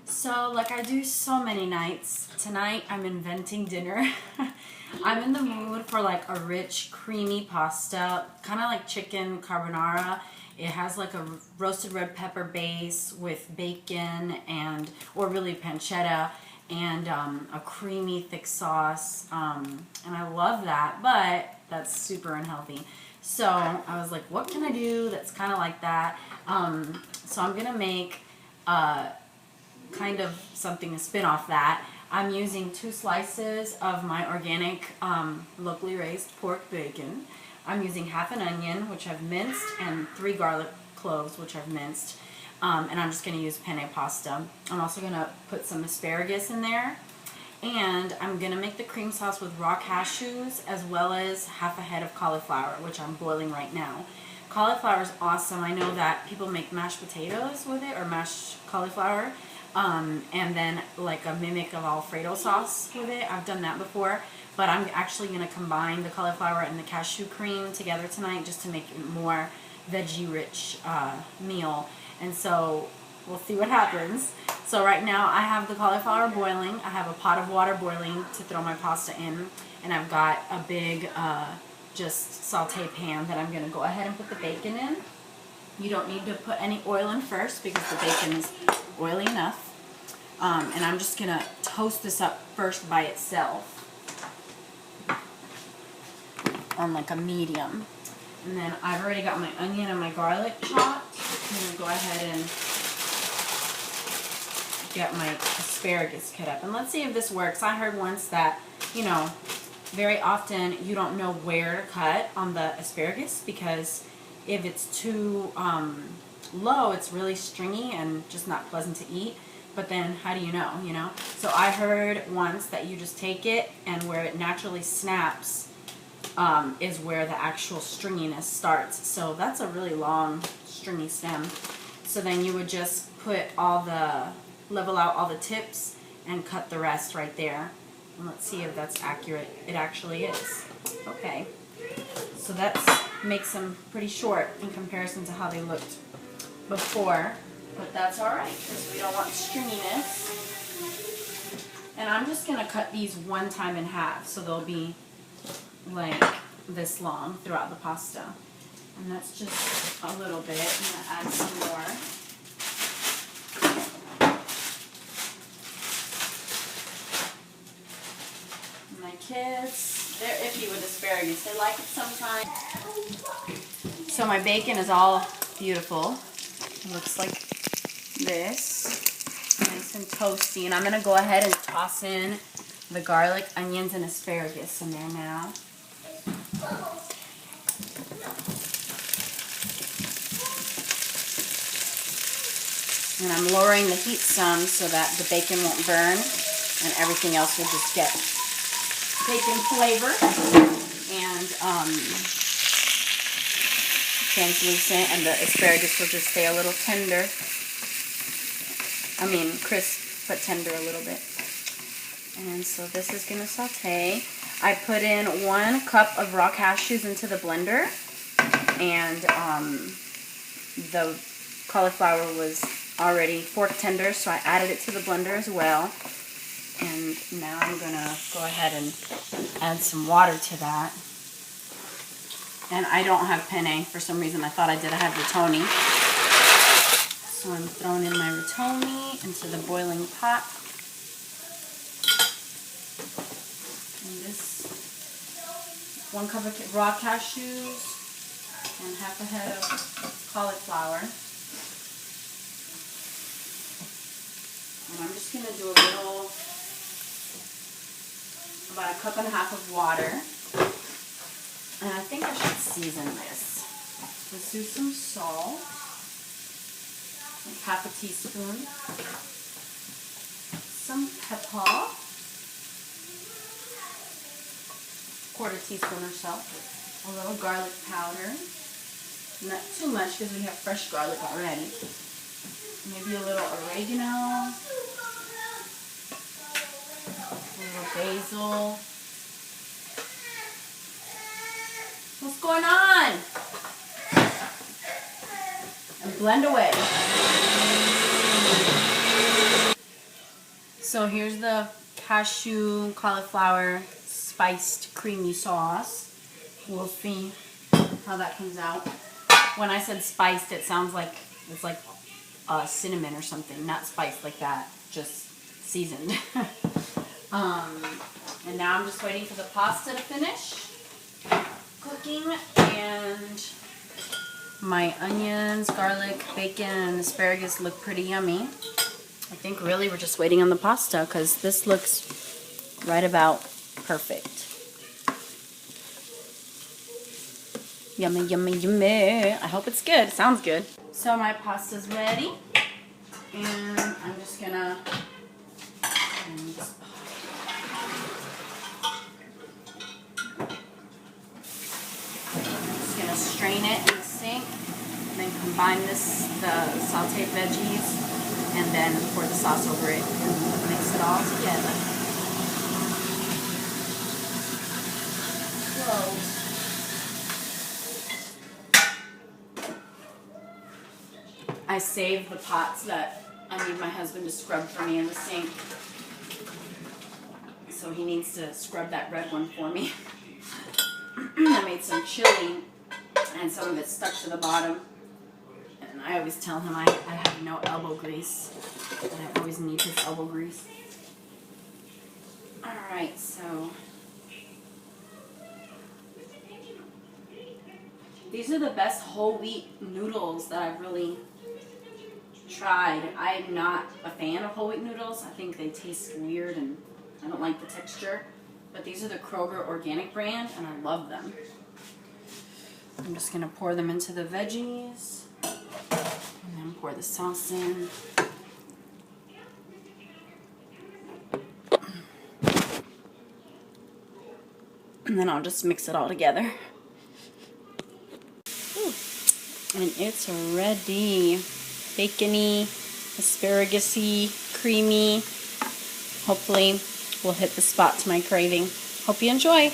So, like I do so many nights, tonight I'm inventing dinner. I'm in the mood for like a rich, creamy pasta, kind of like chicken carbonara. It has like a roasted red pepper base with bacon or really pancetta and a creamy thick sauce. And I love that, but that's super unhealthy. So I was like, what can I do that's kind of like that? So I'm going to make kind of something to spin off that. I'm using 2 slices of my organic locally raised pork bacon. I'm using half an onion, which I've minced, and 3 garlic cloves, which I've minced. And I'm just going to use penne pasta. I'm also going to put some asparagus in there. And I'm going to make the cream sauce with raw cashews as well as half a head of cauliflower, which I'm boiling right now. Cauliflower is awesome. I know that people make mashed potatoes with it or mashed cauliflower. And then like a mimic of Alfredo sauce with it. I've done that before, but I'm actually going to combine the cauliflower and the cashew cream together tonight just to make it more veggie rich meal. And so we'll see what happens. So right now I have the cauliflower boiling. I have a pot of water boiling to throw my pasta in, and I've got a big just saute pan that I'm going to go ahead and put the bacon in. You don't need to put any oil in first because the bacon is oily enough. And I'm just going to toast this up first by itself on like a medium. And then I've already got my onion and my garlic chopped. I'm going to go ahead and get my asparagus cut up. And let's see if this works. I heard once that, very often you don't know where to cut on the asparagus because if it's too low, it's really stringy and just not pleasant to eat. But then how do you know, So I heard once that you just take it and where it naturally snaps is where the actual stringiness starts. So that's a really long stringy stem. So then you would just level out all the tips and cut the rest right there. And let's see if that's accurate. It actually is. Okay. So that makes them pretty short in comparison to how they looked before. But that's alright because we don't want stringiness. And I'm just going to cut these one time in half so they'll be like this long throughout the pasta. And that's just a little bit. I'm going to add some more. My kids, they're iffy with asparagus. They like it sometimes. So my bacon is all beautiful. It looks like this. Nice and toasty. And I'm going to go ahead and toss in the garlic, onions, and asparagus in there now. And I'm lowering the heat some so that the bacon won't burn and everything else will just get bacon flavor and translucent, and the asparagus will just stay a little tender. Crisp, but tender a little bit. And so this is going to saute. I put in 1 cup of raw cashews into the blender, and the cauliflower was already fork tender, so I added it to the blender as well. And now I'm going to go ahead and add some water to that. And I don't have penne for some reason. I thought I did. I have rotoni. So I'm throwing in my rotoni into the boiling pot. And this 1 cup of raw cashews and half a head of cauliflower. And I'm just going to do about 1.5 cups of water. And I think I should season this. Let's do some salt. Like half a teaspoon. Some pepper. 1/4 teaspoon or so. A little garlic powder. Not too much because we have fresh garlic already. Maybe a little oregano. A little basil. What's going on? And blend away. So here's the cashew cauliflower spiced creamy sauce. We'll see how that comes out. When I said spiced, it sounds like it's like cinnamon or something, not spiced like that, just seasoned. And now I'm just waiting for the pasta to finish cooking, and my onions, garlic, bacon, and asparagus look pretty yummy. I think really we're just waiting on the pasta because this looks right about perfect. Yummy, yummy, yummy. I hope it's good. It sounds good. So my pasta's ready, and I'm just gonna strain it in the sink, and then combine the sauteed veggies, and then pour the sauce over it and mix it all together. Whoa. I saved the pots that I need my husband to scrub for me in the sink. So he needs to scrub that red one for me. I made some chili, and some of it stuck to the bottom. And I always tell him I have no elbow grease, but I always need his elbow grease. Alright, so these are the best whole wheat noodles that I've really tried. I'm not a fan of whole wheat noodles. I think they taste weird and I don't like the texture. But these are the Kroger organic brand, and I love them. I'm just going to pour them into the veggies, and then pour the sauce in. And then I'll just mix it all together. Ooh. And it's ready. Bacony, asparagus-y, creamy. Hopefully will hit the spot to my craving. Hope you enjoy.